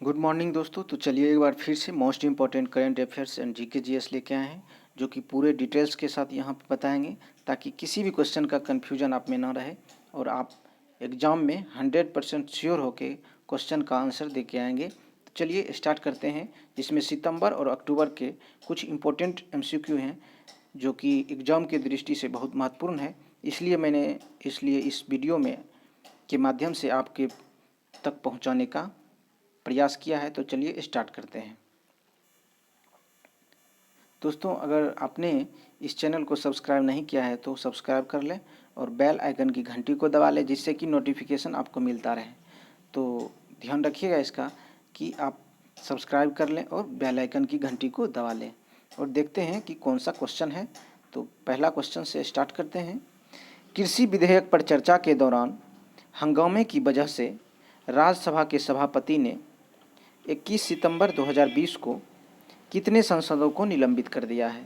Good morning दोस्तों। तो चलिए एक बार फिर से most important current affairs and GK GS लेके आए हैं, जो कि पूरे डिटेल्स के साथ यहाँ पे बताएंगे, ताकि किसी भी क्वेश्चन का कन्फ्यूजन आप में ना रहे और आप एग्ज़ाम में 100% श्योर होके क्वेश्चन का आंसर दे के आएंगे। तो चलिए स्टार्ट करते हैं, जिसमें सितंबर और अक्टूबर के कुछ इम्पोर्टेंट एमसीक्यू हैं, जो कि एग्ज़ाम की दृष्टि से बहुत महत्वपूर्ण है। इसलिए इस वीडियो में के माध्यम से आपके तक पहुँचाने का प्रयास किया है। तो चलिए स्टार्ट करते हैं। दोस्तों, अगर आपने इस चैनल को सब्सक्राइब नहीं किया है तो सब्सक्राइब कर लें और बेल आइकन की घंटी को दबा लें, जिससे कि नोटिफिकेशन आपको मिलता रहे। तो ध्यान रखिएगा इसका कि आप सब्सक्राइब कर लें और बेल आइकन की घंटी को दबा लें। और देखते हैं कि कौन सा क्वेश्चन है। तो पहला क्वेश्चन से स्टार्ट करते हैं। कृषि विधेयक पर चर्चा के दौरान हंगामे की वजह से राज्यसभा के सभापति ने 21 सितंबर 2020 को कितने सांसदों को निलंबित कर दिया है?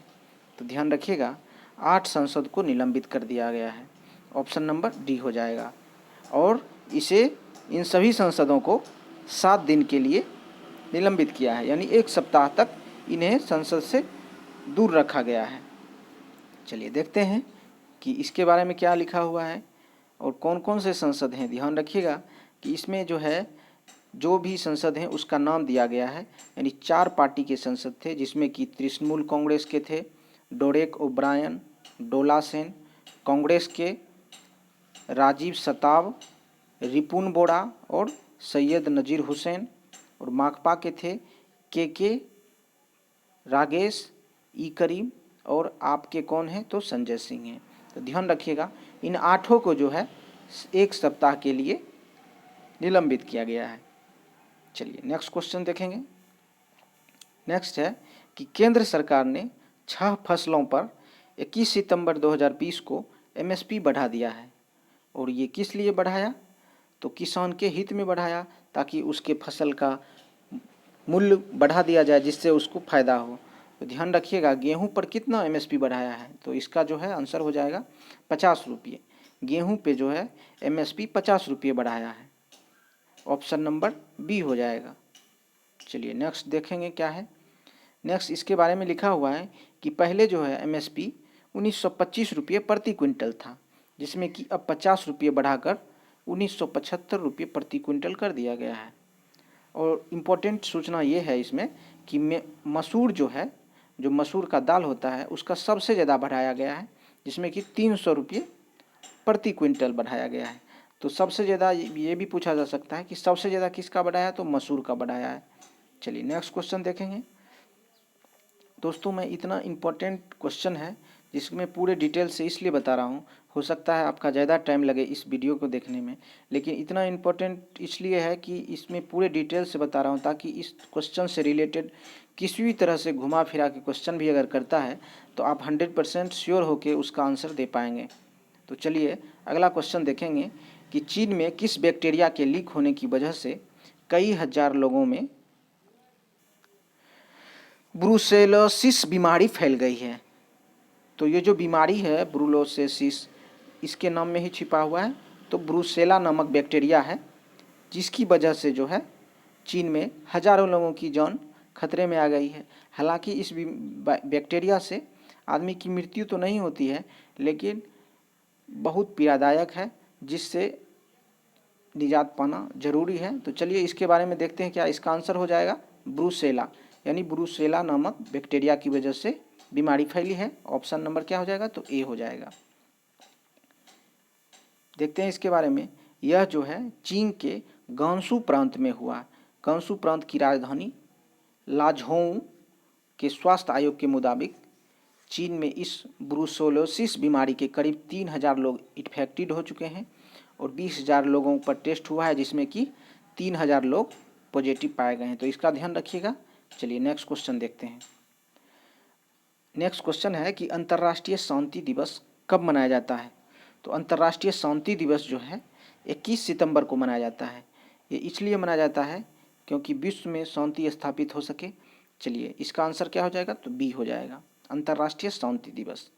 तो ध्यान रखिएगा, 8 सांसद को निलंबित कर दिया गया है। ऑप्शन नंबर डी हो जाएगा। और इन सभी सांसदों को 7 दिन के लिए निलंबित किया है, यानी 1 सप्ताह तक इन्हें संसद से दूर रखा गया है। चलिए देखते हैं कि इसके बारे में क्या लिखा हुआ है और कौन कौन से सांसद हैं। ध्यान रखिएगा कि इसमें जो भी संसद हैं उसका नाम दिया गया है, यानी 4 पार्टी के संसद थे, जिसमें कि तृणमूल कांग्रेस के थे डेरेक ओब्रायन, डोला सेन, कांग्रेस के राजीव सताव, रिपुन बोरा और सैयद नज़ीर हुसैन, और माकपा के थे के रागेश ई करीम, और आपके कौन हैं तो संजय सिंह हैं। तो ध्यान रखिएगा, इन 8 को जो है 1 सप्ताह के लिए निलंबित किया गया है। चलिए नेक्स्ट क्वेश्चन देखेंगे। नेक्स्ट है कि केंद्र सरकार ने 6 फसलों पर 21 सितंबर 2020 को एमएसपी बढ़ा दिया है। और ये किस लिए बढ़ाया? तो किसान के हित में बढ़ाया, ताकि उसके फसल का मूल्य बढ़ा दिया जाए, जिससे उसको फ़ायदा हो। तो ध्यान रखिएगा, गेहूं पर कितना एमएसपी बढ़ाया है? तो इसका जो है आंसर हो जाएगा 50 रुपये। गेहूँ पे जो है एमएसपी 50 रुपये बढ़ाया है। ऑप्शन नंबर बी हो जाएगा। चलिए नेक्स्ट देखेंगे क्या है। नेक्स्ट इसके बारे में लिखा हुआ है कि पहले जो है एमएसपी 1925 रुपये प्रति क्विंटल था, जिसमें कि अब 50 रुपये बढ़ाकर 1975 रुपये प्रति क्विंटल कर दिया गया है। और इम्पोर्टेंट सूचना ये है इसमें कि मसूर जो मसूर का दाल होता है, उसका सबसे ज़्यादा बढ़ाया गया है, जिसमें कि 300 रुपये प्रति क्विंटल बढ़ाया गया है। तो सबसे ज़्यादा ये भी पूछा जा सकता है कि सबसे ज़्यादा किसका बढ़ाया है? तो मसूर का बढ़ाया है। चलिए नेक्स्ट क्वेश्चन देखेंगे। दोस्तों, मैं इतना इम्पोर्टेंट क्वेश्चन है जिसमें पूरे डिटेल से इसलिए बता रहा हूँ, हो सकता है आपका ज़्यादा टाइम लगे इस वीडियो को देखने में, लेकिन इतना इम्पोर्टेंट इसलिए है कि इसमें पूरे डिटेल से बता रहा हूँ, ताकि इस क्वेश्चन से रिलेटेड किसी भी तरह से घुमा फिरा के क्वेश्चन भी अगर करता है तो आप 100% श्योर होकर उसका आंसर दे पाएंगे। तो चलिए अगला क्वेश्चन देखेंगे कि चीन में किस बैक्टीरिया के लीक होने की वजह से कई हजार लोगों में ब्रुसेलोसिस बीमारी फैल गई है। तो ये जो बीमारी है ब्रुलोसिस, इसके नाम में ही छिपा हुआ है। तो ब्रुसेला नामक बैक्टीरिया है, जिसकी वजह से जो है चीन में हजारों लोगों की जान खतरे में आ गई है। हालांकि इस बैक्टीरिया से आदमी की मृत्यु तो नहीं होती है, लेकिन बहुत पीड़ादायक है, जिससे निजात पाना जरूरी है। तो चलिए इसके बारे में देखते हैं क्या इसका आंसर हो जाएगा ब्रुसेला, यानी ब्रुसेला नामक बैक्टीरिया की वजह से बीमारी फैली है। ऑप्शन नंबर क्या हो जाएगा? तो ए हो जाएगा। देखते हैं इसके बारे में। यह जो है चीन के गांसू प्रांत में हुआ। गांसू प्रांत की राजधानी लाझोउ के स्वास्थ्य आयोग के मुताबिक चीन में इस ब्रुसेलोसिस बीमारी के करीब 3000 लोग इन्फेक्टेड हो चुके हैं और 20,000 लोगों पर टेस्ट हुआ है, जिसमें कि 3000 लोग पॉजिटिव पाए गए हैं। तो इसका ध्यान रखिएगा। चलिए नेक्स्ट क्वेश्चन देखते हैं। नेक्स्ट क्वेश्चन है कि अंतर्राष्ट्रीय शांति दिवस कब मनाया जाता है? तो अंतर्राष्ट्रीय शांति दिवस जो है 21 सितंबर को मनाया जाता है। ये इसलिए मनाया जाता है क्योंकि विश्व में शांति स्थापित हो सके। चलिए इसका आंसर क्या हो जाएगा? तो बी हो जाएगा, अंतर्राष्ट्रीय शांति दिवस।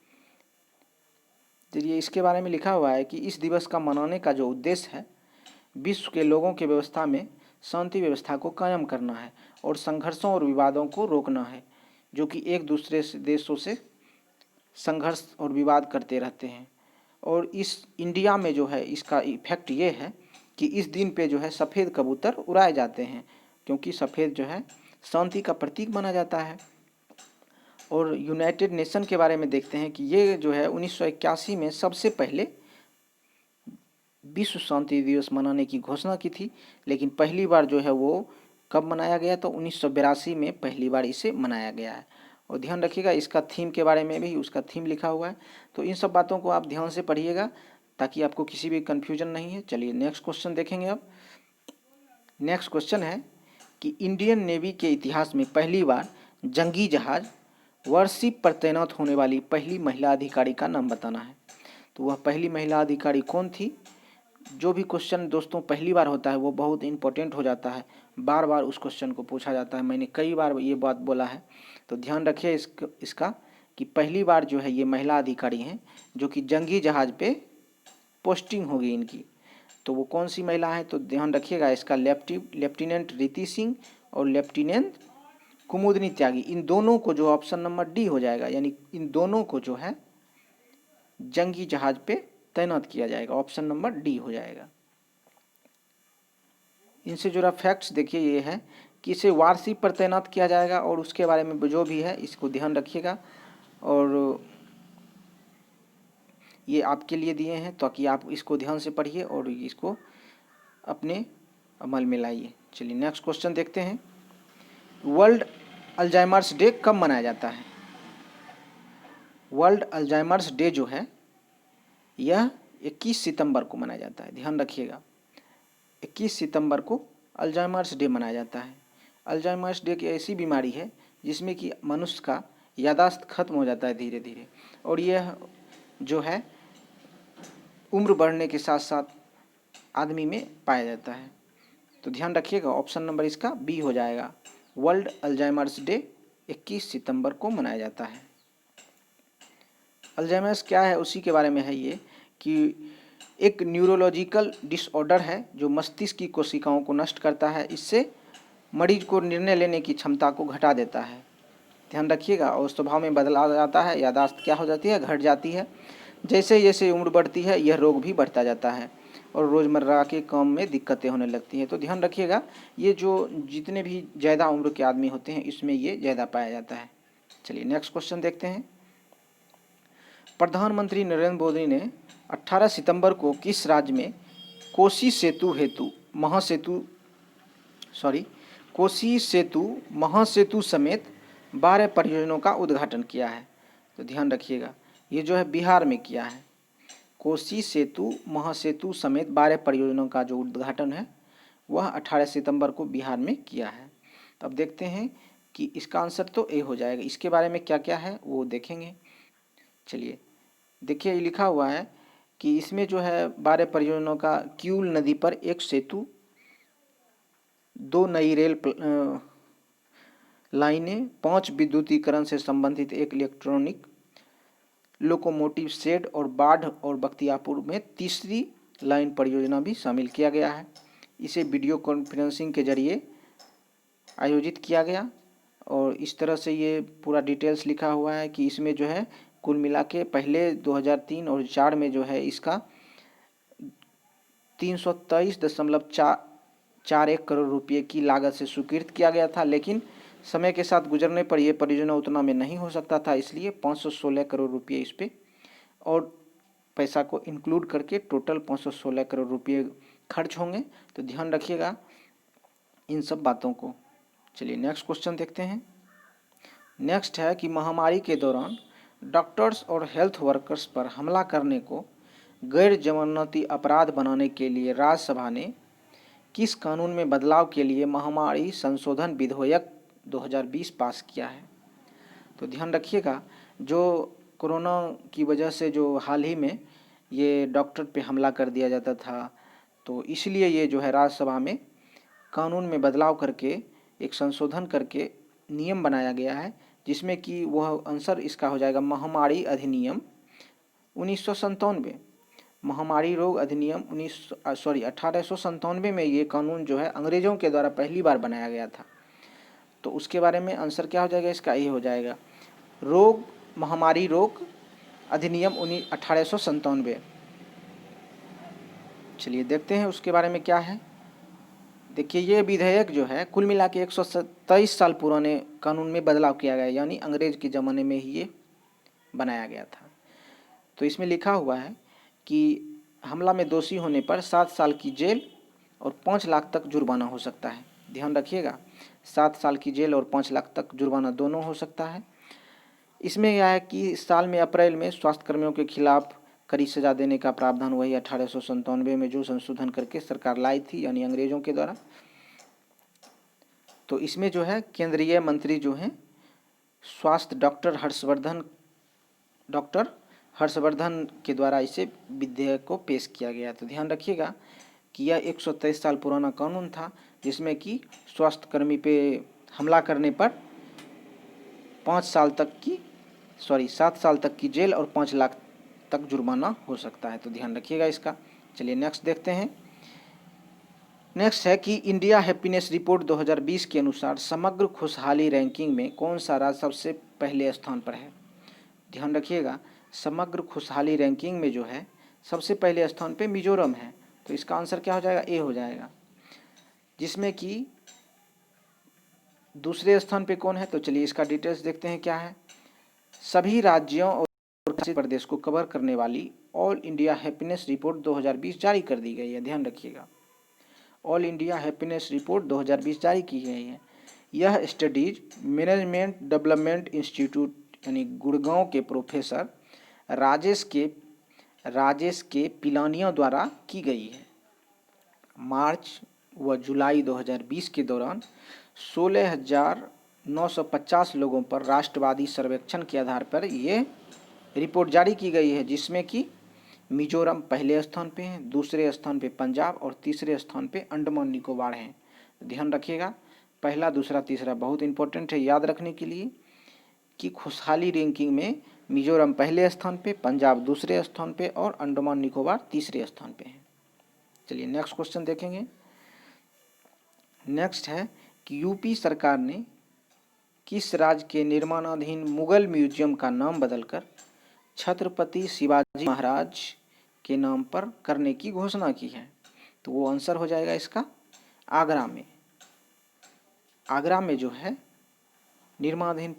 चलिए इसके बारे में लिखा हुआ है कि इस दिवस का मनाने का जो उद्देश्य है, विश्व के लोगों के व्यवस्था में शांति व्यवस्था को कायम करना है और संघर्षों और विवादों को रोकना है, जो कि एक दूसरे से देशों से संघर्ष और विवाद करते रहते हैं। और इस इंडिया में जो है इसका इफेक्ट ये है कि इस दिन पे जो है सफ़ेद कबूतर उड़ाए जाते हैं, क्योंकि सफ़ेद जो है शांति का प्रतीक माना जाता है। और यूनाइटेड नेशन के बारे में देखते हैं कि ये जो है 1981 में सबसे पहले विश्व शांति दिवस मनाने की घोषणा की थी, लेकिन पहली बार जो है वो कब मनाया गया, तो 1982 में पहली बार इसे मनाया गया है। और ध्यान रखिएगा इसका थीम के बारे में भी, उसका थीम लिखा हुआ है। तो इन सब बातों को आप ध्यान से पढ़िएगा ताकि आपको किसी भी कन्फ्यूजन नहीं है। चलिए नेक्स्ट क्वेश्चन देखेंगे। अब नेक्स्ट क्वेश्चन है कि इंडियन नेवी के इतिहास में पहली बार जंगी जहाज वॉरशिप पर तैनात होने वाली पहली महिला अधिकारी का नाम बताना है। तो वह पहली महिला अधिकारी कौन थी। जो भी क्वेश्चन दोस्तों पहली बार होता है वो बहुत इंपॉर्टेंट हो जाता है, बार बार उस क्वेश्चन को पूछा जाता है। मैंने कई बार ये बात बोला है, तो ध्यान रखिए इसका कि पहली बार जो है ये महिला अधिकारी हैं जो कि जंगी जहाज पे पोस्टिंग होगी इनकी। तो वो कौन सी महिला है, तो ध्यान रखिएगा इसका लेफ्टिनेंट रीति सिंह और लेफ्टिनेंट कुमुदनी त्यागी, इन दोनों को जो ऑप्शन नंबर डी हो जाएगा, यानी इन दोनों को जो है जंगी जहाज पे तैनात किया जाएगा, ऑप्शन नंबर डी हो जाएगा। इनसे जुड़ा फैक्ट्स देखिए ये है कि इसे वारशिप पर तैनात किया जाएगा और उसके बारे में जो भी है इसको ध्यान रखिएगा। और ये आपके लिए दिए हैं ताकि आप इसको ध्यान से पढ़िए और इसको अपने अमल में लाइए। चलिए नेक्स्ट क्वेश्चन देखते हैं। वर्ल्ड अल्जाइमर्स डे कब मनाया जाता है। वर्ल्ड अल्जाइमर्स डे जो है यह 21 सितंबर को मनाया जाता है। ध्यान रखिएगा 21 सितंबर को अल्जाइमर्स डे मनाया जाता है। अल्जाइमर्स डे की ऐसी बीमारी है जिसमें कि मनुष्य का याददाश्त खत्म हो जाता है धीरे धीरे, और यह जो है उम्र बढ़ने के साथ साथ आदमी में पाया जाता है। तो ध्यान रखिएगा ऑप्शन नंबर इसका बी हो जाएगा। वर्ल्ड अल्जाइमर्स डे 21 सितंबर को मनाया जाता है। अल्जाइमर्स क्या है उसी के बारे में है ये कि एक न्यूरोलॉजिकल डिसऑर्डर है जो मस्तिष्क की कोशिकाओं को नष्ट करता है। इससे मरीज को निर्णय लेने की क्षमता को घटा देता है। ध्यान रखिएगा, और स्वभाव में बदलाव आता है, याददाश्त क्या हो जाती है, घट जाती है। जैसे जैसे उम्र बढ़ती है यह रोग भी बढ़ता जाता है और रोज़मर्रा के काम में दिक्कतें होने लगती हैं। तो ध्यान रखिएगा ये जो जितने भी ज़्यादा उम्र के आदमी होते हैं इसमें ये ज़्यादा पाया जाता है। चलिए नेक्स्ट क्वेश्चन देखते हैं। प्रधानमंत्री नरेंद्र मोदी ने 18 सितंबर को किस राज्य में कोसी सेतु महासेतु समेत 12 परियोजनाओं का उद्घाटन किया है। तो ध्यान रखिएगा ये जो है बिहार में किया है। कोसी सेतु महासेतु समेत 12 परियोजनाओं का जो उद्घाटन है वह 18 सितंबर को बिहार में किया है। तो अब देखते हैं कि इसका आंसर तो ए हो जाएगा। इसके बारे में क्या क्या है वो देखेंगे। चलिए देखिए ये लिखा हुआ है कि इसमें जो है 12 परियोजनाओं का क्यूल नदी पर एक सेतु, 2 नई रेल लाइनें, 5 विद्युतीकरण से संबंधित एक इलेक्ट्रॉनिक लोकोमोटिव शेड और बाढ़ और बख्तियारपुर में तीसरी लाइन परियोजना भी शामिल किया गया है। इसे वीडियो कॉन्फ्रेंसिंग के जरिए आयोजित किया गया और इस तरह से ये पूरा डिटेल्स लिखा हुआ है कि इसमें जो है कुल मिला के पहले 2003 और 4 में जो है इसका 323.41 करोड़ रुपये की लागत से स्वीकृत किया गया था, लेकिन समय के साथ गुजरने पर यह परियोजना उतना में नहीं हो सकता था, इसलिए 516 करोड़ रुपये इस पर और पैसा को इंक्लूड करके टोटल 516 करोड़ रुपये खर्च होंगे। तो ध्यान रखिएगा इन सब बातों को। चलिए नेक्स्ट क्वेश्चन देखते हैं। नेक्स्ट है कि महामारी के दौरान डॉक्टर्स और हेल्थ वर्कर्स पर हमला करने को गैर जमानती अपराध बनाने के लिए राज्यसभा ने किस कानून में बदलाव के लिए महामारी संशोधन विधेयक 2020 पास किया है। तो ध्यान रखिएगा जो कोरोना की वजह से जो हाल ही में ये डॉक्टर पे हमला कर दिया जाता था, तो इसलिए ये जो है राज्यसभा में कानून में बदलाव करके एक संशोधन करके नियम बनाया गया है, जिसमें कि वह आंसर इसका हो जाएगा महामारी अधिनियम 1997। महामारी रोग अधिनियम 1897 में ये कानून जो है अंग्रेजों के द्वारा पहली बार बनाया गया था। तो उसके बारे में आंसर क्या हो जाएगा इसका, ये हो जाएगा महामारी रोग अधिनियम 1897। चलिए देखते हैं उसके बारे में क्या है। देखिए ये विधेयक जो है कुल मिला के 127 साल पुराने कानून में बदलाव किया गया, यानी अंग्रेज के ज़माने में ही ये बनाया गया था। तो इसमें लिखा हुआ है कि हमला में दोषी होने पर 7 साल की जेल और 5 लाख तक जुर्माना हो सकता है। ध्यान रखिएगा, 7 साल की जेल और 5 लाख तक जुर्माना दोनों हो सकता है। इसमें यह है कि साल में अप्रैल में स्वास्थ्य कर्मियों के खिलाफ कड़ी सजा देने का प्रावधान वही 1897 में जो संशोधन करके सरकार लाई थी, यानी अंग्रेजों के द्वारा। तो इसमें जो है केंद्रीय मंत्री जो हैं स्वास्थ्य डॉक्टर हर्षवर्धन के द्वारा इसे विधेयक को पेश किया गया। तो ध्यान रखिएगा कि यह 123 साल पुराना कानून था, जिसमें कि स्वास्थ्य कर्मी पे हमला करने पर 7 साल तक की जेल और 5 लाख तक जुर्माना हो सकता है। तो ध्यान रखिएगा इसका। चलिए नेक्स्ट देखते हैं। नेक्स्ट है कि इंडिया हैप्पीनेस रिपोर्ट 2020 के अनुसार समग्र खुशहाली रैंकिंग में कौन सा राज्य सबसे पहले स्थान पर है। ध्यान रखिएगा, समग्र खुशहाली रैंकिंग में जो है सबसे पहले स्थान पे मिजोरम है। तो इसका आंसर क्या हो जाएगा, ए हो जाएगा। जिसमें कि दूसरे स्थान पे कौन है, तो चलिए इसका डिटेल्स देखते हैं क्या है। सभी राज्यों और केंद्र प्रदेश को कवर करने वाली ऑल इंडिया हैप्पीनेस रिपोर्ट 2020 जारी कर दी गई है। ध्यान रखिएगा, ऑल इंडिया हैप्पीनेस रिपोर्ट 2020 जारी की गई है। यह स्टडीज मैनेजमेंट डेवलपमेंट इंस्टीट्यूट यानी गुड़गांव के प्रोफेसर राजेश के पिलानिया द्वारा की गई है। मार्च व जुलाई 2020 के दौरान 16,950 लोगों पर राष्ट्रवादी सर्वेक्षण के आधार पर ये रिपोर्ट जारी की गई है, जिसमें कि मिजोरम पहले स्थान पे हैं, दूसरे स्थान पे पंजाब और तीसरे स्थान पे अंडमान निकोबार हैं। ध्यान रखिएगा, पहला दूसरा तीसरा बहुत इंपॉर्टेंट है याद रखने के लिए कि खुशहाली रैंकिंग में मिजोरम पहले स्थान पे, पंजाब दूसरे स्थान पे और अंडमान निकोबार तीसरे स्थान पे हैं। चलिए नेक्स्ट क्वेश्चन देखेंगे। नेक्स्ट है कि यूपी सरकार ने किस राज्य के निर्माणाधीन मुगल म्यूजियम का नाम बदलकर छत्रपति शिवाजी महाराज के नाम पर करने की घोषणा की है। तो वो आंसर हो जाएगा इसका आगरा में। आगरा में जो है निर्माणाधीन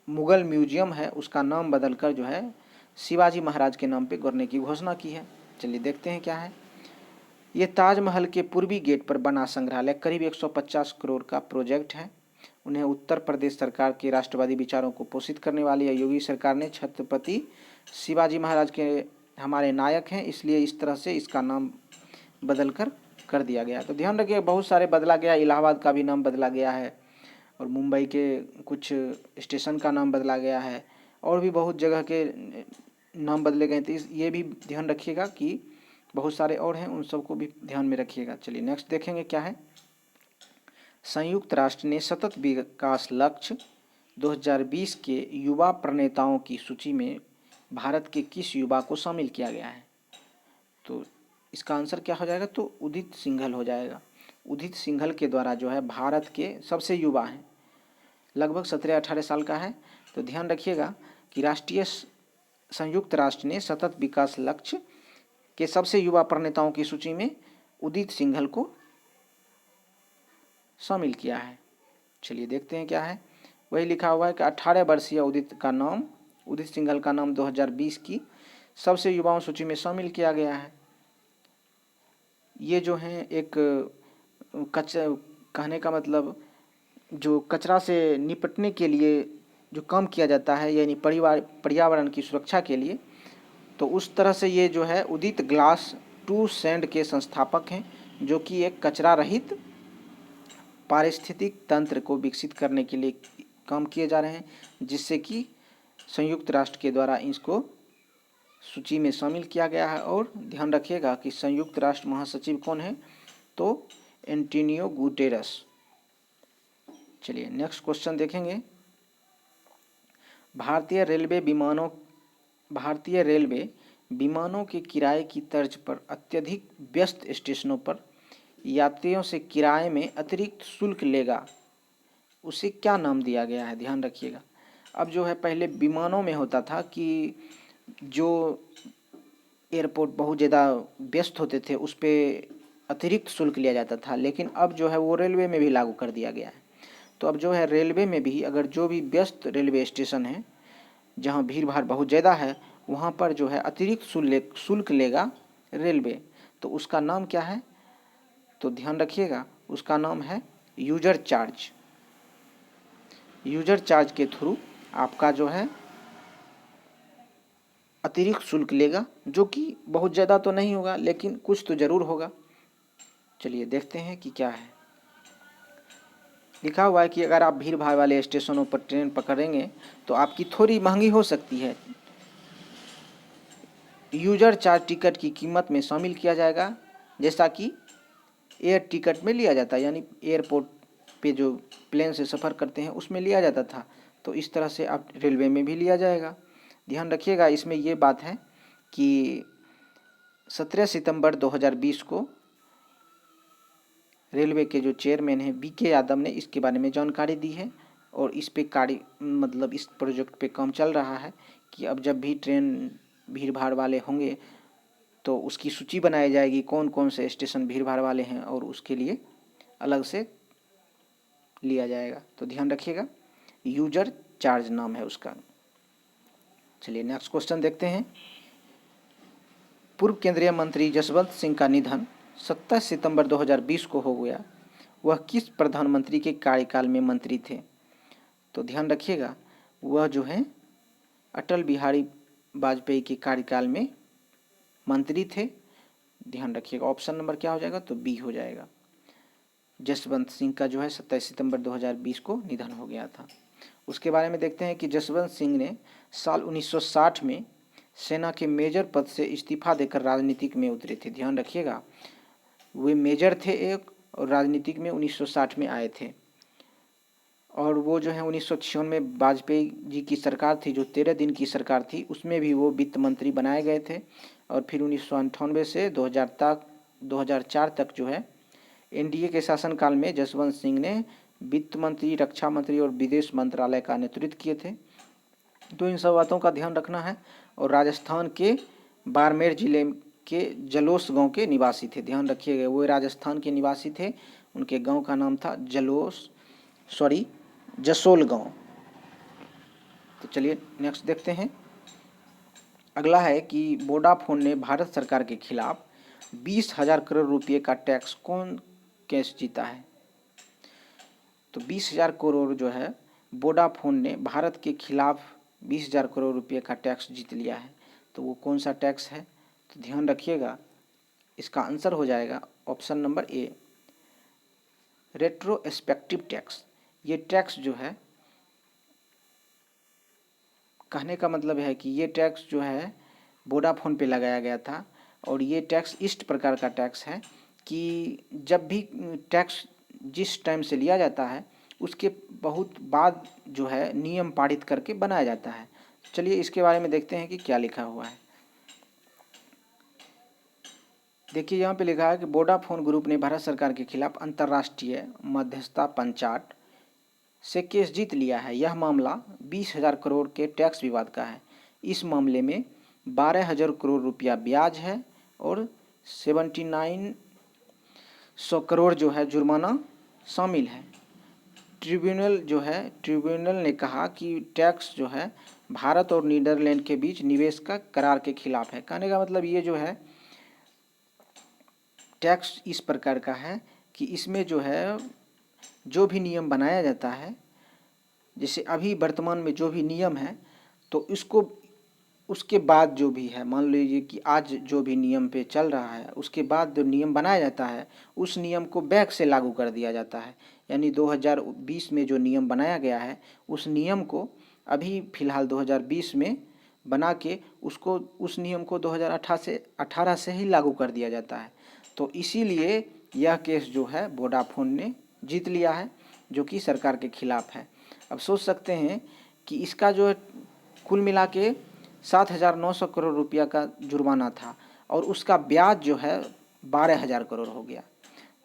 मुगल म्यूजियम है, उसका नाम बदलकर जो है शिवाजी महाराज के नाम पे करने की घोषणा की है। चलिए देखते हैं क्या है। ये ताजमहल के पूर्वी गेट पर बना संग्रहालय करीब 150 करोड़ का प्रोजेक्ट है। उन्हें उत्तर प्रदेश सरकार के राष्ट्रवादी विचारों को पोषित करने वाली योगी सरकार ने छत्रपति शिवाजी महाराज के हमारे नायक हैं, इसलिए इस तरह से इसका नाम बदलकर कर दिया गया। तो ध्यान रखिए बहुत सारे बदला गया, इलाहाबाद का भी नाम बदला गया है और मुंबई के कुछ स्टेशन का नाम बदला गया है और भी बहुत जगह के नाम बदले गए थे। ये भी ध्यान रखिएगा कि बहुत सारे और हैं, उन सबको भी ध्यान में रखिएगा। चलिए नेक्स्ट देखेंगे क्या है। संयुक्त राष्ट्र ने सतत विकास लक्ष्य 2020 के युवा प्रणेताओं की सूची में भारत के किस युवा को शामिल किया गया है। तो इसका आंसर क्या हो जाएगा, तो उदित सिंघल हो जाएगा। उदित सिंघल के द्वारा जो है भारत के सबसे युवा हैं, लगभग 17-18 साल का है। तो ध्यान रखिएगा कि संयुक्त राष्ट्र ने सतत विकास लक्ष्य के सबसे युवा प्रणेताओं की सूची में उदित सिंघल को शामिल किया है। चलिए देखते हैं क्या है। वही लिखा हुआ है कि 18 वर्षीय उदित सिंघल का नाम 2020 की सबसे युवाओं सूची में शामिल किया गया है। ये जो हैं एक कहने का मतलब जो कचरा से निपटने के लिए जो काम किया जाता है, यानी पर्यावरण की सुरक्षा के लिए, तो उस तरह से ये जो है उदित ग्लास टू सैंड के संस्थापक हैं, जो कि एक कचरा रहित पारिस्थितिक तंत्र को विकसित करने के लिए काम किए जा रहे हैं, जिससे कि संयुक्त राष्ट्र के द्वारा इसको सूची में शामिल किया गया है। और ध्यान रखिएगा कि संयुक्त राष्ट्र महासचिव कौन है, तो एंटोनियो गुटेरस। चलिए नेक्स्ट क्वेश्चन देखेंगे। भारतीय रेलवे विमानों के किराए की तर्ज पर अत्यधिक व्यस्त स्टेशनों पर यात्रियों से किराए में अतिरिक्त शुल्क लेगा, उसे क्या नाम दिया गया है? ध्यान रखिएगा। अब जो है पहले विमानों में होता था कि जो एयरपोर्ट बहुत ज़्यादा व्यस्त होते थे उस पर अतिरिक्त शुल्क लिया जाता था, लेकिन अब जो है वो रेलवे में भी लागू कर दिया गया है। तो अब जो है रेलवे में भी अगर जो भी व्यस्त रेलवे स्टेशन है जहाँ भीड़ भाड़ बहुत ज़्यादा है वहाँ पर जो है अतिरिक्त शुल्क लेगा रेलवे। तो उसका नाम क्या है? तो ध्यान रखिएगा, उसका नाम है यूजर चार्ज। यूजर चार्ज के थ्रू आपका जो है अतिरिक्त शुल्क लेगा, जो कि बहुत ज़्यादा तो नहीं होगा लेकिन कुछ तो ज़रूर होगा। चलिए देखते हैं कि क्या है। लिखा हुआ है कि अगर आप भीड़ भाड़ वाले स्टेशनों पर ट्रेन पकड़ेंगे तो आपकी थोड़ी महंगी हो सकती है। यूजर चार्ज टिकट की कीमत में शामिल किया जाएगा, जैसा कि एयर टिकट में लिया जाता है, यानी एयरपोर्ट पे जो प्लेन से सफ़र करते हैं उसमें लिया जाता था। तो इस तरह से आप रेलवे में भी लिया जाएगा। ध्यान रखिएगा, इसमें ये बात है कि 17 सितंबर 2020 को रेलवे के जो चेयरमैन हैं BK यादव ने इसके बारे में जानकारी दी है और इस पे कार्य मतलब इस प्रोजेक्ट पे काम चल रहा है कि अब जब भी ट्रेन भीड़ भाड़ वाले होंगे तो उसकी सूची बनाई जाएगी कौन कौन से स्टेशन भीड़ भाड़ वाले हैं और उसके लिए अलग से लिया जाएगा। तो ध्यान रखिएगा, यूजर चार्ज नाम है उसका। चलिए नेक्स्ट क्वेश्चन देखते हैं। पूर्व केंद्रीय मंत्री जसवंत सिंह का निधन 27 सितंबर 2020 को हो गया। वह किस प्रधानमंत्री के कार्यकाल में मंत्री थे? तो ध्यान रखिएगा, वह जो है अटल बिहारी वाजपेयी के कार्यकाल में मंत्री थे। ध्यान रखिएगा, ऑप्शन नंबर क्या हो जाएगा? तो बी हो जाएगा। जसवंत सिंह का जो है 27 सितंबर 2020 को निधन हो गया था। उसके बारे में देखते हैं कि जसवंत सिंह ने साल 1960 में सेना के मेजर पद से इस्तीफा देकर राजनीतिक में उतरे थे। ध्यान रखिएगा, वे मेजर थे एक और राजनीतिक में 1960 में आए थे। और वो जो है 1996 में वाजपेयी जी की सरकार थी जो 13 दिन की सरकार थी, उसमें भी वो वित्त मंत्री बनाए गए थे। और फिर 1998 से 2004 तक जो है NDA के शासनकाल में जसवंत सिंह ने वित्त मंत्री, रक्षा मंत्री और विदेश मंत्रालय का नेतृत्व किए थे। तो इन सब बातों का ध्यान रखना है। और राजस्थान के बाड़मेर जिले के जलोस गांव के निवासी थे। ध्यान रखिएगा, वो राजस्थान के निवासी थे, उनके गांव का नाम था जसोल गांव। तो चलिए नेक्स्ट देखते हैं। अगला है कि वोडाफोन ने भारत सरकार के खिलाफ 20,000 करोड़ रुपये का टैक्स कौन केस जीता है? तो 20,000 करोड़ जो है वोडाफोन ने भारत के खिलाफ 20,000 करोड़ रुपये का टैक्स जीत लिया है। तो वो कौन सा टैक्स है? तो ध्यान रखिएगा, इसका आंसर हो जाएगा option number A, retrospective tax. ये टैक्स जो है, कहने का मतलब है कि ये टैक्स जो है वोडाफोन पे लगाया गया था। और ये टैक्स इस प्रकार का टैक्स है कि जब भी टैक्स जिस टाइम से लिया जाता है उसके बहुत बाद जो है नियम पारित करके बनाया जाता है। चलिए इसके बारे में देखते हैं कि क्या लिखा हुआ है। देखिए यहाँ पे लिखा है कि वोडाफोन ग्रुप ने भारत सरकार के खिलाफ अंतर्राष्ट्रीय मध्यस्थता पंचायत से केस जीत लिया है। यह मामला 20,000 करोड़ के टैक्स विवाद का है। इस मामले में 12,000 करोड़ रुपया ब्याज है और 7,900 करोड़ जो है जुर्माना शामिल है। ट्रिब्यूनल ने कहा कि टैक्स जो है भारत और नीदरलैंड के बीच निवेश का करार के खिलाफ है। कहने का मतलब ये जो है टैक्स इस प्रकार का है कि इसमें जो है जो भी नियम बनाया जाता है, जैसे अभी वर्तमान में जो भी नियम है तो इसको उसके बाद जो भी है, मान लीजिए कि आज जो भी नियम पे चल रहा है उसके बाद जो नियम बनाया जाता है उस नियम को बैक से लागू कर दिया जाता है। यानी 2020 में जो नियम बनाया गया है उस नियम को अभी फ़िलहाल 2020 में बना के उसको उस नियम को 2018 से ही लागू कर दिया जाता है। तो इसीलिए यह केस जो है वोडाफोन ने जीत लिया है जो कि सरकार के खिलाफ है। अब सोच सकते हैं कि इसका जो है कुल मिला के 7,900 करोड़ रुपया का जुर्माना था और उसका ब्याज जो है 12,000 करोड़ हो गया।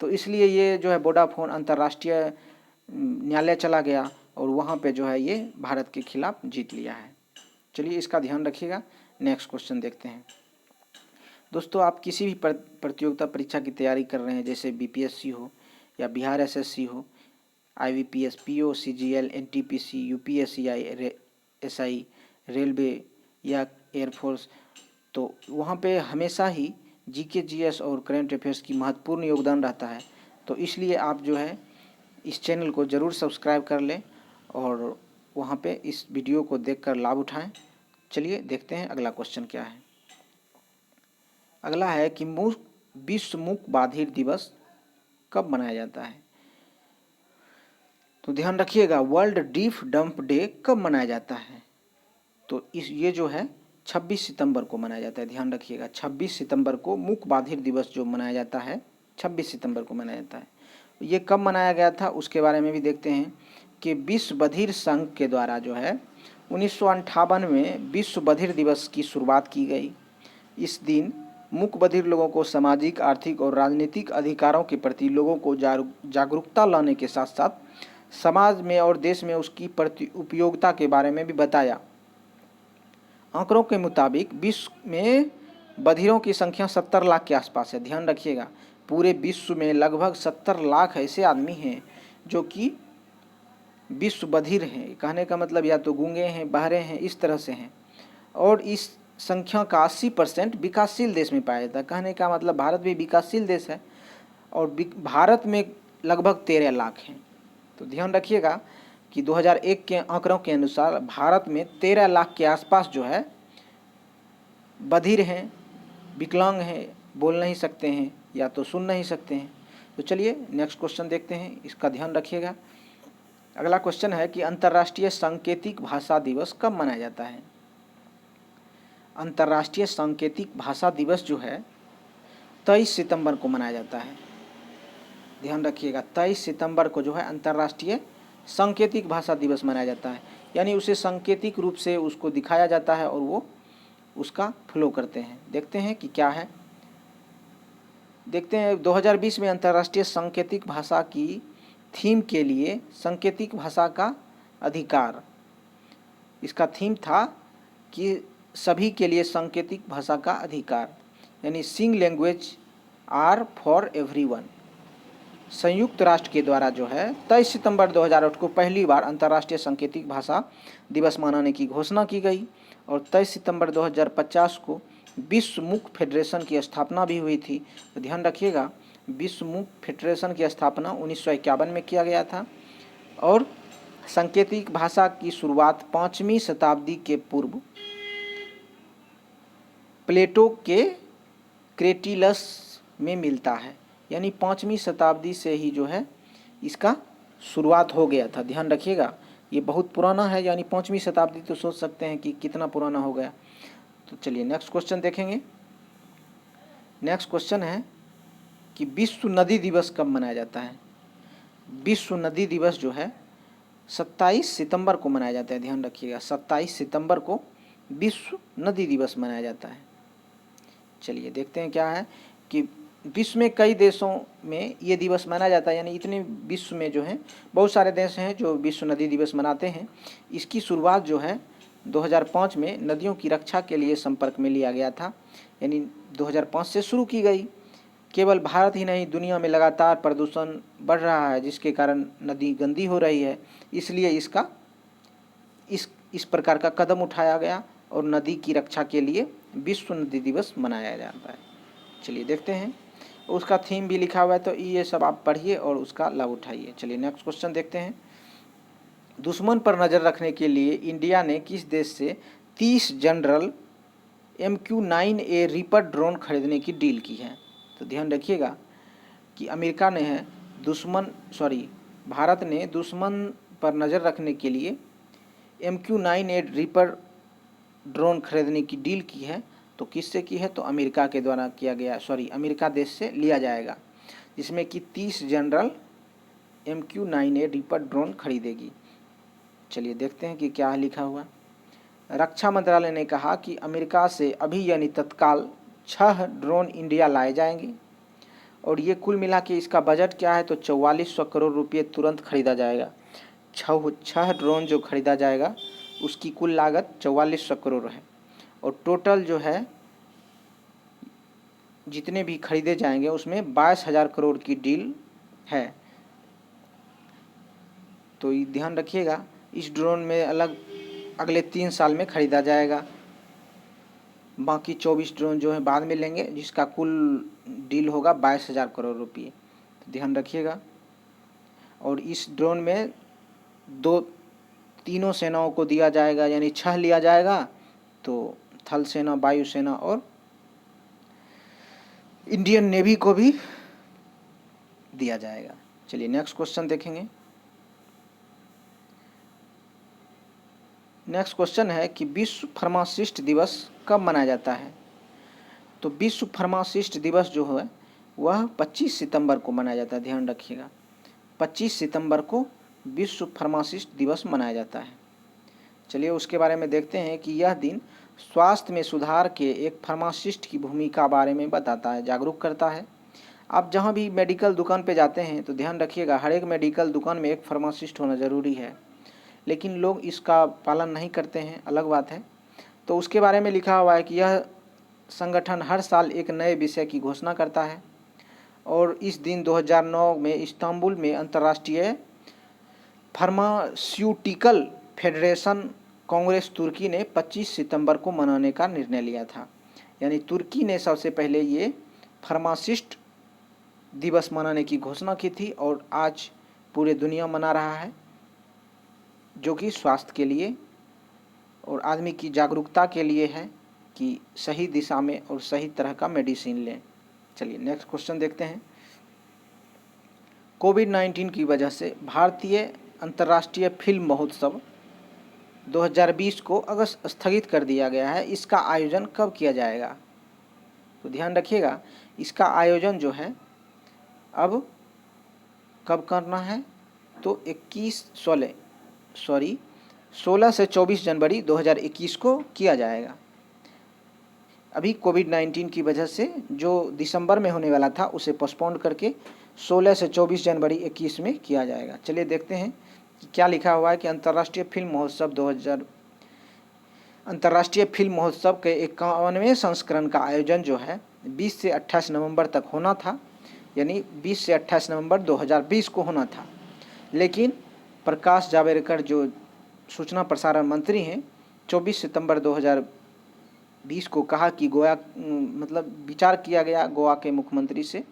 तो इसलिए ये जो है वोडाफोन अंतर्राष्ट्रीय न्यायालय चला गया और वहाँ पे जो है ये भारत के खिलाफ जीत लिया है। चलिए इसका ध्यान रखिएगा। नेक्स्ट क्वेश्चन देखते हैं। दोस्तों, आप किसी भी प्रतियोगिता परीक्षा की तैयारी कर रहे हैं, जैसे बीपीएससी हो या बिहार एसएससी हो, आईबीपीएस, पीओ, सीजीएल, एनटीपीसी, यूपीएससीआई, एसआई, रेलवे या एयरफोर्स, तो वहाँ पे हमेशा ही जीके, जीएस और करंट अफेयर्स की महत्वपूर्ण योगदान रहता है। तो इसलिए आप जो है इस चैनल को ज़रूर सब्सक्राइब कर लें और वहाँ पे इस वीडियो को देखकर लाभ उठाएं। चलिए देखते हैं अगला क्वेश्चन क्या है। अगला है कि विश्व मूक बधिर दिवस कब मनाया जाता है। तो ध्यान रखिएगा, वर्ल्ड डीफ डंप डे कब मनाया जाता है। तो ये जो है 26 सितंबर को मनाया जाता है। ध्यान रखिएगा, 26 सितंबर को मूक बधिर दिवस जो मनाया जाता है 26 सितंबर को मनाया जाता है। ये कब मनाया गया था उसके बारे में भी देखते हैं कि विश्व बधिर संघ के द्वारा जो है 1958 में विश्व बधिर दिवस की शुरुआत की गई। इस दिन मूक बधिर लोगों को सामाजिक, आर्थिक और राजनीतिक अधिकारों के प्रति लोगों को जागरूकता लाने के साथ साथ समाज में और देश में उसकी उपयोगिता के बारे में भी बताया। आंकड़ों के मुताबिक विश्व में बधिरों की संख्या 70 लाख के आसपास है। ध्यान रखिएगा, पूरे विश्व में लगभग 70 लाख ऐसे आदमी हैं जो कि विश्व बधिर हैं। कहने का मतलब या तो गूंगे हैं, बहरे हैं, इस तरह से हैं। और इस संख्या का 80% विकासशील देश में पाया जाता है। कहने का मतलब भारत भी विकासशील देश है और भारत में लगभग 13 लाख हैं। तो ध्यान रखिएगा कि 2001 के आंकड़ों के अनुसार भारत में 13 लाख के आसपास जो है बधिर हैं, विकलांग हैं, बोल नहीं सकते हैं या तो सुन नहीं सकते हैं। तो चलिए नेक्स्ट क्वेश्चन देखते हैं, इसका ध्यान रखिएगा। अगला क्वेश्चन है कि अंतर्राष्ट्रीय सांकेतिक भाषा दिवस कब मनाया जाता है। अंतर्राष्ट्रीय सांकेतिक भाषा दिवस जो है 23 सितंबर को मनाया जाता है। ध्यान रखिएगा, 23 सितंबर को जो है अंतर्राष्ट्रीय सांकेतिक भाषा दिवस मनाया जाता है। यानी उसे सांकेतिक रूप से उसको दिखाया जाता है और वो उसका फ्लो करते हैं। देखते हैं कि क्या है। देखते हैं 2020 में अंतर्राष्ट्रीय सांकेतिक भाषा की थीम के लिए सांकेतिक भाषा का अधिकार, इसका थीम था कि सभी के लिए सांकेतिक भाषा का अधिकार, यानी सिंग लैंग्वेज आर फॉर एवरीवन। संयुक्त राष्ट्र के द्वारा जो है 23 सितंबर 2008 को पहली बार अंतर्राष्ट्रीय सांकेतिक भाषा दिवस मनाने की घोषणा की गई और 23 सितंबर 2050 को विश्व मूक फेडरेशन की स्थापना भी हुई थी। तो ध्यान रखिएगा, विश्व मूक फेडरेशन की स्थापना 1951 में किया गया था और सांकेतिक भाषा की शुरुआत 5वीं शताब्दी के पूर्व प्लेटो के क्रेटिलस में मिलता है। यानी 5वीं शताब्दी से ही जो है इसका शुरुआत हो गया था। ध्यान रखिएगा, ये बहुत पुराना है, यानी 5वीं शताब्दी, तो सोच सकते हैं कि कितना पुराना हो गया। तो चलिए नेक्स्ट क्वेश्चन देखेंगे। नेक्स्ट क्वेश्चन है कि विश्व नदी दिवस कब मनाया जाता है। विश्व नदी दिवस जो है 27 सितंबर को मनाया जाता है। ध्यान रखिएगा, 27 सितंबर को विश्व नदी दिवस मनाया जाता है। चलिए देखते हैं क्या है कि विश्व में कई देशों में ये दिवस मनाया जाता है। यानी इतने विश्व में जो है बहुत सारे देश हैं जो विश्व नदी दिवस मनाते हैं। इसकी शुरुआत जो है 2005 में नदियों की रक्षा के लिए संपर्क में लिया गया था। यानी 2005 से शुरू की गई। केवल भारत ही नहीं, दुनिया में लगातार प्रदूषण बढ़ रहा है जिसके कारण नदी गंदी हो रही है। इसलिए इसका इस प्रकार का कदम उठाया गया और नदी की रक्षा के लिए विश्व नदी दिवस मनाया जाता है। चलिए देखते हैं, उसका थीम भी लिखा हुआ है, तो ये सब आप पढ़िए और उसका लाभ उठाइए। चलिए नेक्स्ट क्वेश्चन देखते हैं। दुश्मन पर नज़र रखने के लिए इंडिया ने किस देश से 30 जनरल MQ-9A रीपर ड्रोन खरीदने की डील की है। तो ध्यान रखिएगा कि अमेरिका ने है भारत ने दुश्मन पर नज़र रखने के लिए MQ-9A रीपर ड्रोन खरीदने की डील की है। तो किससे की है, तो अमेरिका के द्वारा किया गया, अमेरिका देश से लिया जाएगा, जिसमें कि 30 जनरल MQ-9A रीपर ड्रोन खरीदेगी। चलिए देखते हैं कि क्या लिखा हुआ। रक्षा मंत्रालय ने कहा कि अमेरिका से अभी यानी तत्काल 6 ड्रोन इंडिया लाए जाएंगे और ये कुल मिला के इसका बजट क्या है तो 4400 करोड़ रुपये तुरंत खरीदा जाएगा। 6 ड्रोन जो खरीदा जाएगा उसकी कुल लागत 4400 करोड़ है और टोटल जो है जितने भी खरीदे जाएंगे उसमें 22,000 करोड़ की डील है। तो ये ध्यान रखिएगा, इस ड्रोन में अगले 3 साल में खरीदा जाएगा। बाकी 24 ड्रोन जो है बाद में लेंगे, जिसका कुल डील होगा 22,000 करोड़ रुपये। तो ध्यान रखिएगा। और इस ड्रोन में तीनों सेनाओं को दिया जाएगा, यानी 6 लिया जाएगा, तो थल सेना, वायुसेना और इंडियन नेवी को भी दिया जाएगा। चलिए नेक्स्ट क्वेश्चन देखेंगे। नेक्स्ट क्वेश्चन है कि विश्व फार्मासिस्ट दिवस कब मनाया जाता है। तो विश्व फार्मासिस्ट दिवस जो है वह 25 सितंबर को मनाया जाता है। ध्यान रखिएगा, 25 सितंबर को विश्व फार्मासिस्ट दिवस मनाया जाता है। चलिए उसके बारे में देखते हैं कि यह दिन स्वास्थ्य में सुधार के एक फार्मासिस्ट की भूमिका बारे में बताता है, जागरूक करता है। आप जहाँ भी मेडिकल दुकान पे जाते हैं तो ध्यान रखिएगा, हर एक मेडिकल दुकान में एक फार्मासिस्ट होना ज़रूरी है, लेकिन लोग इसका पालन नहीं करते हैं, अलग बात है। तो उसके बारे में लिखा हुआ है कि यह संगठन हर साल एक नए विषय की घोषणा करता है और इस दिन 2009 में इस्तांबुल में अंतर्राष्ट्रीय फार्मास्यूटिकल फेडरेशन कांग्रेस तुर्की ने 25 सितंबर को मनाने का निर्णय लिया था। यानी तुर्की ने सबसे पहले ये फार्मासिस्ट दिवस मनाने की घोषणा की थी और आज पूरे दुनिया मना रहा है, जो कि स्वास्थ्य के लिए और आदमी की जागरूकता के लिए है कि सही दिशा में और सही तरह का मेडिसिन लें। चलिए नेक्स्ट क्वेश्चन देखते हैं। कोविड-19 की वजह से भारतीय अंतर्राष्ट्रीय फिल्म महोत्सव 2020 को अगस्त स्थगित कर दिया गया है। इसका आयोजन कब किया जाएगा। तो ध्यान रखिएगा, इसका आयोजन जो है अब कब करना है तो 16 से 24 जनवरी 2021 को किया जाएगा। अभी कोविड-19 की वजह से जो दिसंबर में होने वाला था उसे पोस्टपोन करके 16 से 24 जनवरी 21 में किया जाएगा। चलिए देखते हैं कि क्या लिखा हुआ है कि अंतर्राष्ट्रीय फिल्म महोत्सव के 51वें संस्करण का आयोजन जो है 20 से 28 नवंबर तक होना था, यानी 20 से 28 नवंबर 2020 को होना था। लेकिन प्रकाश जावड़ेकर जो सूचना प्रसारण मंत्री हैं 24 सितंबर 2020 को कहा कि विचार किया गया गोवा के मुख्यमंत्री से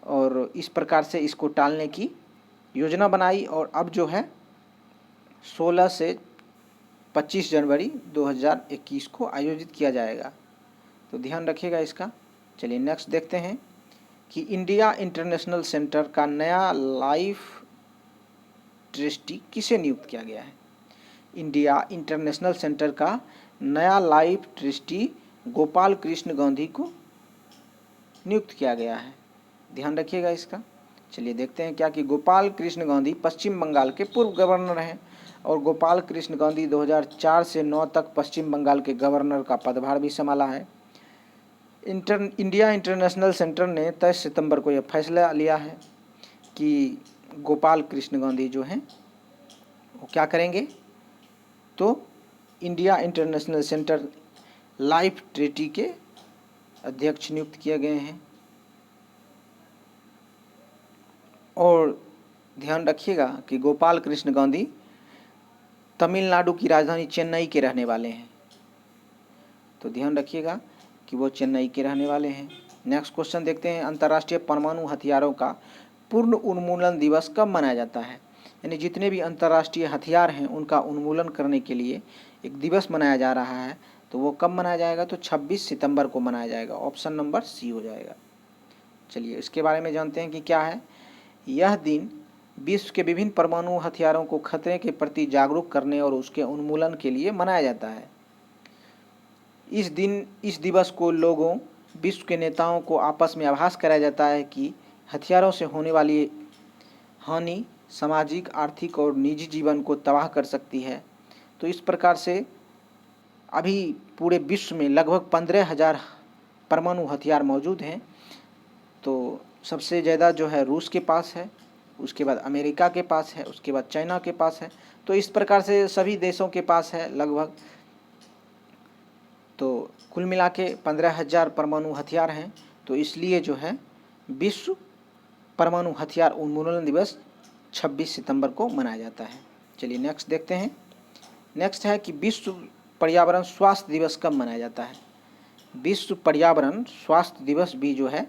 और इस प्रकार से इसको टालने की योजना बनाई और अब जो है 16 से 25 जनवरी 2021 को आयोजित किया जाएगा। तो ध्यान रखिएगा इसका। चलिए नेक्स्ट देखते हैं कि इंडिया इंटरनेशनल सेंटर का नया लाइफ ट्रस्टी किसे नियुक्त किया गया है। इंडिया इंटरनेशनल सेंटर का नया लाइफ ट्रस्टी गोपाल कृष्ण गांधी को नियुक्त किया गया है। ध्यान रखिएगा इसका। चलिए देखते हैं क्या कि गोपाल कृष्ण गांधी पश्चिम बंगाल के पूर्व गवर्नर हैं और गोपाल कृष्ण गांधी 2004 से 9 तक पश्चिम बंगाल के गवर्नर का पदभार भी संभाला है। इंडिया इंटरनेशनल सेंटर ने 23 सितंबर को यह फैसला लिया है कि गोपाल कृष्ण गांधी जो हैं वो क्या करेंगे तो India international centre life trustee के अध्यक्ष नियुक्त किए गए हैं। और ध्यान रखिएगा कि गोपाल कृष्ण गांधी तमिलनाडु की राजधानी चेन्नई के रहने वाले हैं। तो ध्यान रखिएगा कि वो चेन्नई के रहने वाले हैं। नेक्स्ट क्वेश्चन देखते हैं, अंतर्राष्ट्रीय परमाणु हथियारों का पूर्ण उन्मूलन दिवस कब मनाया जाता है। यानी जितने भी अंतर्राष्ट्रीय हथियार हैं उनका उन्मूलन करने के लिए एक दिवस मनाया जा रहा है। तो वो कब मनाया जाएगा तो 26 सितंबर को मनाया जाएगा। ऑप्शन नंबर सी हो जाएगा। चलिए इसके बारे में जानते हैं कि क्या है। यह दिन विश्व के विभिन्न परमाणु हथियारों को खतरे के प्रति जागरूक करने और उसके उन्मूलन के लिए मनाया जाता है। इस दिवस को लोगों, विश्व के नेताओं को आपस में आभास कराया जाता है कि हथियारों से होने वाली हानि सामाजिक, आर्थिक और निजी जीवन को तबाह कर सकती है। तो इस प्रकार से अभी पूरे विश्व में लगभग 15,000 परमाणु हथियार मौजूद हैं। तो सबसे ज़्यादा जो है रूस के पास है, उसके बाद अमेरिका के पास है, उसके बाद चाइना के पास है। तो इस प्रकार से सभी देशों के पास है लगभग। तो कुल मिला के 15,000 परमाणु हथियार हैं। तो इसलिए जो है विश्व परमाणु हथियार उन्मूलन दिवस 26 सितंबर को मनाया जाता है। चलिए नेक्स्ट देखते हैं। नेक्स्ट है कि विश्व पर्यावरण स्वास्थ्य दिवस कब मनाया जाता है। विश्व पर्यावरण स्वास्थ्य दिवस भी जो है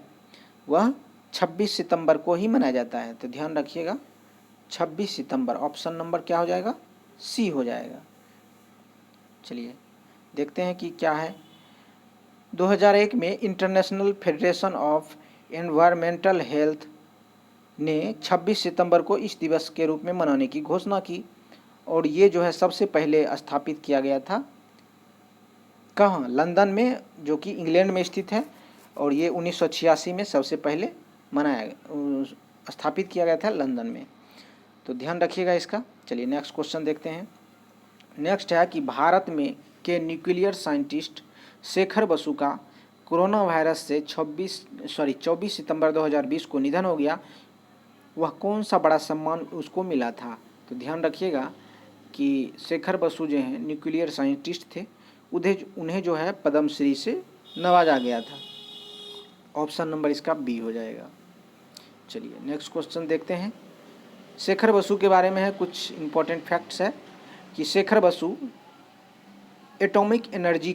वह 26 सितंबर को ही मनाया जाता है। तो ध्यान रखिएगा 26 सितंबर, ऑप्शन नंबर क्या हो जाएगा, सी हो जाएगा। चलिए देखते हैं कि क्या है। 2001 में international federation of environmental health ने 26 सितंबर को इस दिवस के रूप में मनाने की घोषणा की। और ये जो है सबसे पहले स्थापित किया गया था कहाँ, लंदन में, जो कि इंग्लैंड में स्थित है। और ये 1986 में सबसे पहले स्थापित किया गया था लंदन में। तो ध्यान रखिएगा इसका। चलिए नेक्स्ट क्वेश्चन देखते हैं। नेक्स्ट है कि भारत में के न्यूक्लियर साइंटिस्ट शेखर बसु का कोरोना वायरस से 24 सितंबर 2020 को निधन हो गया। वह कौन सा बड़ा सम्मान उसको मिला था। तो ध्यान रखिएगा कि शेखर बसु जो हैं न्यूक्लियर साइंटिस्ट थे, उन्हें जो है पद्मश्री से नवाजा गया था। ऑप्शन नंबर इसका बी हो जाएगा। चलिए नेक्स्ट क्वेश्चन देखते हैं। शेखर बसु के बारे में है कुछ इम्पोर्टेंट फैक्ट्स है कि Shekhar Basu atomic energy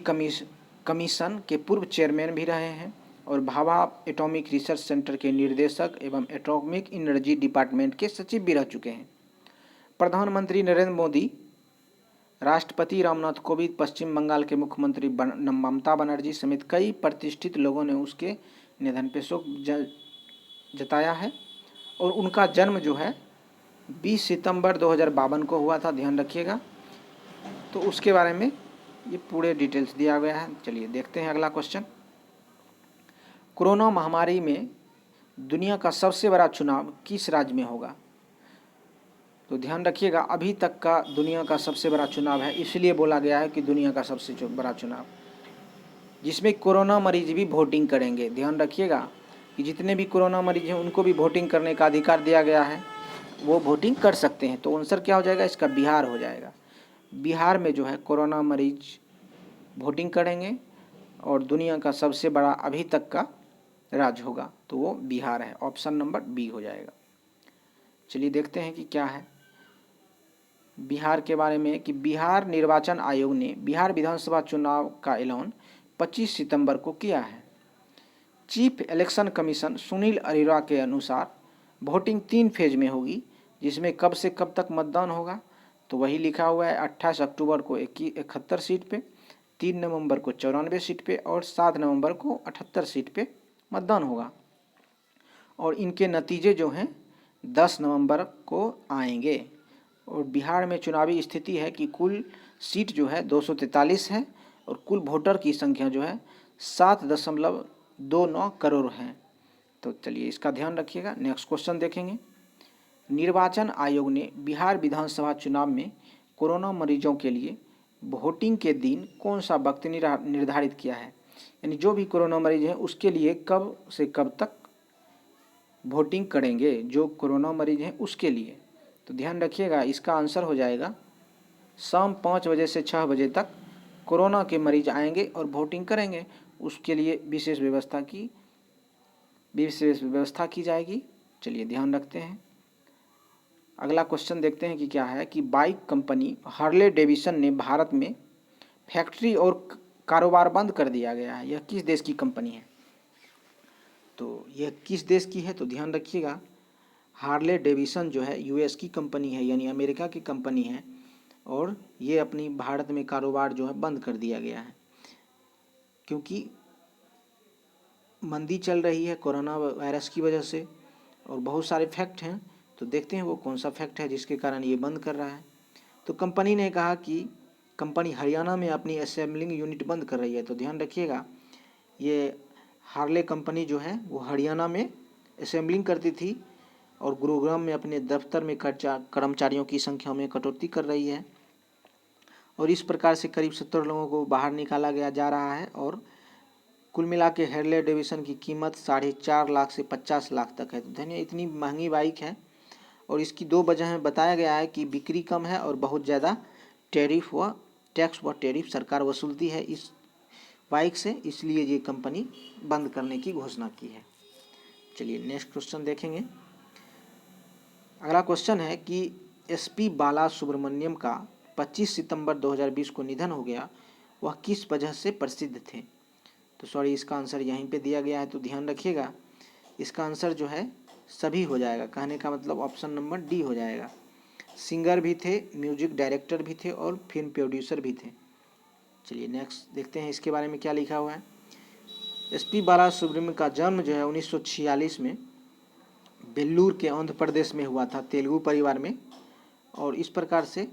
commission के पूर्व चेयरमैन भी रहे हैं और भाभा एटॉमिक रिसर्च सेंटर के निर्देशक एवं एटॉमिक एनर्जी डिपार्टमेंट के सचिव भी रह चुके हैं। प्रधानमंत्री नरेंद्र मोदी, राष्ट्रपति रामनाथ कोविंद, पश्चिम बंगाल के मुख्यमंत्री ममता बनर्जी समेत कई प्रतिष्ठित लोगों ने उसके निधन पर शोक जताया है। और उनका जन्म जो है 20 सितंबर 2052 को हुआ था। ध्यान रखिएगा। तो उसके बारे में ये पूरे डिटेल्स दिया गया है। चलिए देखते हैं अगला क्वेश्चन। कोरोना महामारी में दुनिया का सबसे बड़ा चुनाव किस राज्य में होगा। तो ध्यान रखिएगा अभी तक का दुनिया का सबसे बड़ा चुनाव है, इसलिए बोला गया है कि दुनिया का सबसे बड़ा चुनाव, जिसमें कोरोना मरीज भी वोटिंग करेंगे। ध्यान रखिएगा कि जितने भी कोरोना मरीज हैं उनको भी वोटिंग करने का अधिकार दिया गया है, वो वोटिंग कर सकते हैं। तो आंसर क्या हो जाएगा इसका, बिहार हो जाएगा। बिहार में जो है कोरोना मरीज वोटिंग करेंगे और दुनिया का सबसे बड़ा अभी तक का राज्य होगा तो वो बिहार है। ऑप्शन नंबर बी हो जाएगा। चलिए देखते हैं कि क्या है बिहार के बारे में कि बिहार निर्वाचन आयोग ने बिहार विधानसभा चुनाव का ऐलान 25 सितंबर को किया है। Chief election commission Sunil Arora के अनुसार वोटिंग 3 फेज में होगी, जिसमें कब से कब तक मतदान होगा। तो वही लिखा हुआ है 28 अक्टूबर को 71 सीट पे, 3 नवंबर को 94 सीट पे और 7 नवंबर को 78 सीट पे मतदान होगा। और इनके नतीजे जो हैं 10 नवंबर को आएंगे। और बिहार में चुनावी स्थिति है कि कुल सीट जो है 243 है और कुल वोटर की संख्या जो है 7.29 करोड़ है। तो चलिए इसका ध्यान रखिएगा। नेक्स्ट क्वेश्चन देखेंगे। निर्वाचन आयोग ने बिहार विधानसभा चुनाव में कोरोना मरीजों के लिए वोटिंग के दिन कौन सा वक्त निर्धारित किया है, यानी जो भी कोरोना मरीज हैं उसके लिए कब से कब तक वोटिंग करेंगे, जो कोरोना मरीज हैं उसके लिए। तो ध्यान रखिएगा इसका आंसर हो जाएगा शाम 5 बजे से 6 बजे तक कोरोना के मरीज आएंगे और वोटिंग करेंगे। उसके लिए विशेष व्यवस्था की जाएगी। चलिए ध्यान रखते हैं। अगला क्वेश्चन देखते हैं कि क्या है कि बाइक कंपनी हार्ले डेविसन ने भारत में फैक्ट्री और कारोबार बंद कर दिया गया है। यह किस देश की कंपनी है। तो यह किस देश की है, तो ध्यान रखिएगा हार्ले डेविसन जो है यूएस की कंपनी है, यानी अमेरिका की कंपनी है। और ये अपनी भारत में कारोबार जो है बंद कर दिया गया है क्योंकि मंदी चल रही है कोरोना वायरस की वजह से। और बहुत सारे फैक्ट हैं, तो देखते हैं वो कौन सा फैक्ट है जिसके कारण ये बंद कर रहा है। तो कंपनी ने कहा कि कंपनी हरियाणा में अपनी असेंबलिंग यूनिट बंद कर रही है। तो ध्यान रखिएगा ये हार्ले कंपनी जो है वो हरियाणा में असेंबलिंग करती थी और गुरुग्राम में अपने दफ्तर में कर्मचारियों की संख्या में कटौती कर रही है। और इस प्रकार से करीब 70 लोगों को बाहर निकाला गया जा रहा है। और कुल मिला के हैरले डेविडसन की कीमत 4.5 लाख से 50 लाख तक है। तो धन्य इतनी महंगी बाइक है और इसकी 2 वजह बताया गया है कि बिक्री कम है और बहुत ज़्यादा टैरिफ व टैक्स व टैरिफ सरकार वसूलती है इस बाइक से, इसलिए ये कंपनी बंद करने की घोषणा की है। चलिए नेक्स्ट क्वेश्चन देखेंगे। अगला क्वेश्चन है कि एसपी बाला सुब्रमण्यम का 25 सितंबर 2020 को निधन हो गया, वह किस वजह से प्रसिद्ध थे? तो सॉरी, इसका आंसर यहीं पे दिया गया है, तो ध्यान रखिएगा। इसका आंसर जो है सभी हो जाएगा, कहने का मतलब ऑप्शन नंबर डी हो जाएगा। सिंगर भी थे, म्यूजिक डायरेक्टर भी थे और फिल्म प्रोड्यूसर भी थे। चलिए नेक्स्ट देखते हैं इसके बारे में क्या लिखा हुआ है। एसपी बाला सुब्रमण्यम का जन्म जो है 1946 में वेल्लूर के आंध्र प्रदेश में हुआ था, तेलुगु परिवार में। और इस प्रकार से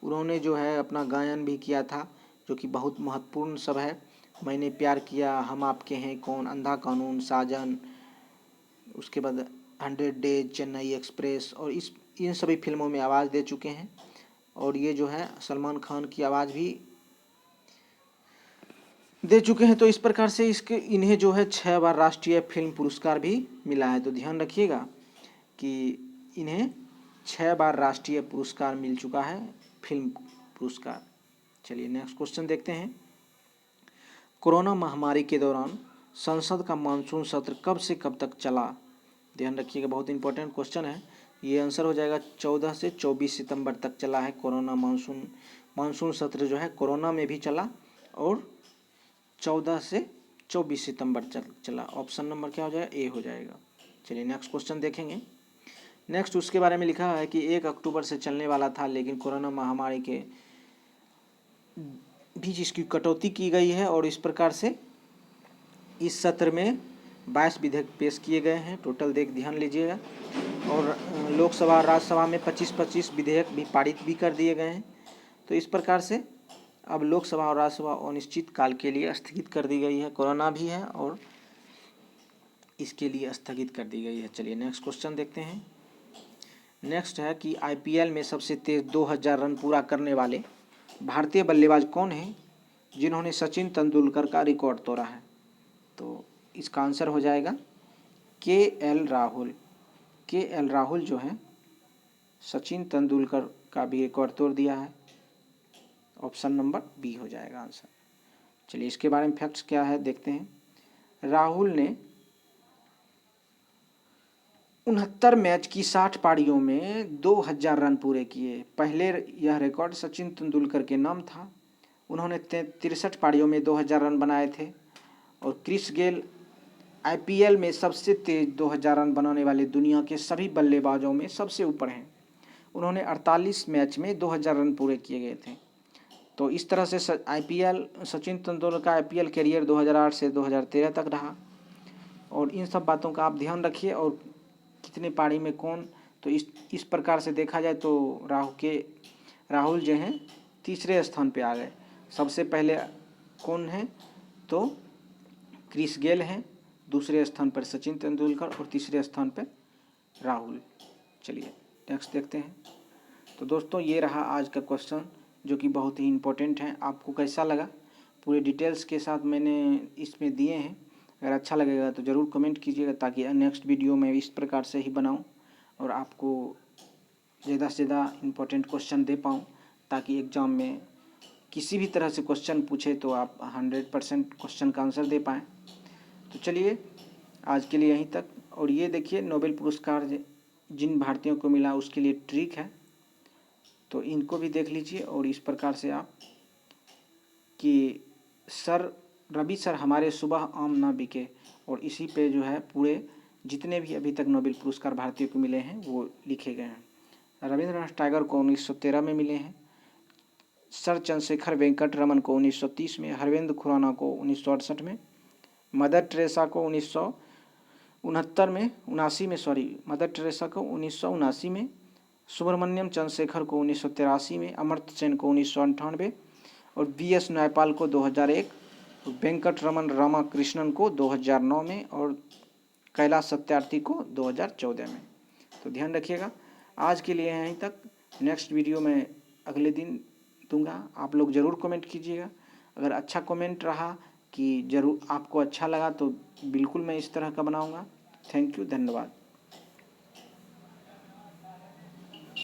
उन्होंने जो है अपना गायन भी किया था, जो कि बहुत महत्वपूर्ण सब है। मैंने प्यार किया, हम आपके हैं कौन, अंधा कानून, साजन, उसके बाद 100 डेज, चेन्नई एक्सप्रेस, और इन सभी फिल्मों में आवाज़ दे चुके हैं। और ये जो है सलमान खान की आवाज़ भी दे चुके हैं। तो इस प्रकार से इन्हें जो है 6 बार राष्ट्रीय फिल्म पुरस्कार भी मिला है। तो ध्यान रखिएगा कि इन्हें 6 बार राष्ट्रीय पुरस्कार मिल चुका है, फिल्म पुरस्कार। चलिए नेक्स्ट क्वेश्चन देखते हैं। कोरोना महामारी के दौरान संसद का मानसून सत्र कब से कब तक चला? ध्यान रखिएगा, बहुत इंपॉर्टेंट क्वेश्चन है। ये आंसर हो जाएगा 14 से 24 सितंबर तक चला है कोरोना मानसून सत्र जो है कोरोना में भी चला और 14 से 24 सितंबर चला। ऑप्शन नंबर क्या हो जाएगा? ए हो जाएगा। चलिए नेक्स्ट क्वेश्चन देखेंगे। नेक्स्ट उसके बारे में लिखा है कि 1 अक्टूबर से चलने वाला था, लेकिन कोरोना महामारी के बीच इसकी कटौती की गई है। और इस प्रकार से इस सत्र में 22 विधेयक पेश किए गए हैं टोटल, ध्यान लीजिएगा। और लोकसभा और राज्यसभा में 25-25 विधेयक भी पारित भी कर दिए गए हैं। तो इस प्रकार से अब लोकसभा और राज्यसभा अनिश्चित काल के लिए स्थगित कर दी गई है। कोरोना भी है और इसके लिए स्थगित कर दी गई है। चलिए नेक्स्ट क्वेश्चन देखते हैं। नेक्स्ट है कि आईपीएल में सबसे तेज 2000 रन पूरा करने वाले भारतीय बल्लेबाज कौन हैं जिन्होंने सचिन तेंदुलकर का रिकॉर्ड तोड़ा है? तो इसका आंसर हो जाएगा के.एल. राहुल। के.एल. राहुल जो है सचिन तेंदुलकर का भी रिकॉर्ड तोड़ दिया है। ऑप्शन नंबर बी हो जाएगा आंसर। चलिए इसके बारे में फैक्ट्स क्या है देखते हैं। राहुल ने 69 मैच की 60 पारियों में 2000 रन पूरे किए। पहले यह रिकॉर्ड सचिन तेंदुलकर के नाम था, उन्होंने 63 पारियों में 2000 रन बनाए थे। और क्रिस गेल आईपीएल में सबसे तेज 2000 रन बनाने वाले दुनिया के सभी बल्लेबाजों में सबसे ऊपर हैं, उन्होंने 48 मैच में 2000 रन पूरे किए गए थे। तो इस तरह से सचिन तेंदुलकर का आईपीएल करियर 2008 से 2013 तक रहा। और इन सब बातों का आप ध्यान रखिए। और कितने पारी में कौन, तो इस प्रकार से देखा जाए तो राहुल जो हैं तीसरे स्थान पे आ गए। सबसे पहले कौन है? तो क्रिस गेल हैं, दूसरे स्थान पर सचिन तेंदुलकर और तीसरे स्थान पर राहुल। चलिए नेक्स्ट देखते हैं। तो दोस्तों ये रहा आज का क्वेश्चन, जो कि बहुत ही इम्पोर्टेंट है। आपको कैसा लगा? पूरे डिटेल्स के साथ मैंने इसमें दिए हैं। अगर अच्छा लगेगा तो ज़रूर कमेंट कीजिएगा, ताकि नेक्स्ट वीडियो में इस प्रकार से ही बनाऊं और आपको ज़्यादा से ज़्यादा इम्पोर्टेंट क्वेश्चन दे पाऊँ, ताकि एग्ज़ाम में किसी भी तरह से क्वेश्चन पूछे तो आप 100% क्वेश्चन का आंसर दे पाएँ। तो चलिए आज के लिए यहीं तक। और ये देखिए नोबेल पुरस्कार जिन भारतीयों को मिला उसके लिए ट्रिक है, तो इनको भी देख लीजिए। और इस प्रकार से आप कि रवि सर हमारे सुबह आम ना बिके, और इसी पे जो है पूरे जितने भी अभी तक नोबेल पुरस्कार भारतीयों को मिले हैं वो लिखे गए हैं। रविंद्रनाथ टैगोर को 1913 में मिले हैं, सर चंद्रशेखर वेंकट रमन को 1930 में, हरविंद खुराना को 1968 में, मदर टेरेसा को 1979 में मदर टेरेसा को 1979 में, सुब्रमण्यम चंद्रशेखर को 1983 में, अमर्त्य सेन को 1998 और वी.एस. नायपाल को 2001, वेंकट रमन रामाकृष्णन को 2009 में और कैलाश सत्यार्थी को 2014 में। तो ध्यान रखिएगा। आज के लिए यहीं तक। नेक्स्ट वीडियो में अगले दिन दूंगा, आप लोग ज़रूर कमेंट कीजिएगा। अगर अच्छा कमेंट रहा कि ज़रूर आपको अच्छा लगा तो बिल्कुल मैं इस तरह का बनाऊंगा। थैंक यू, धन्यवाद।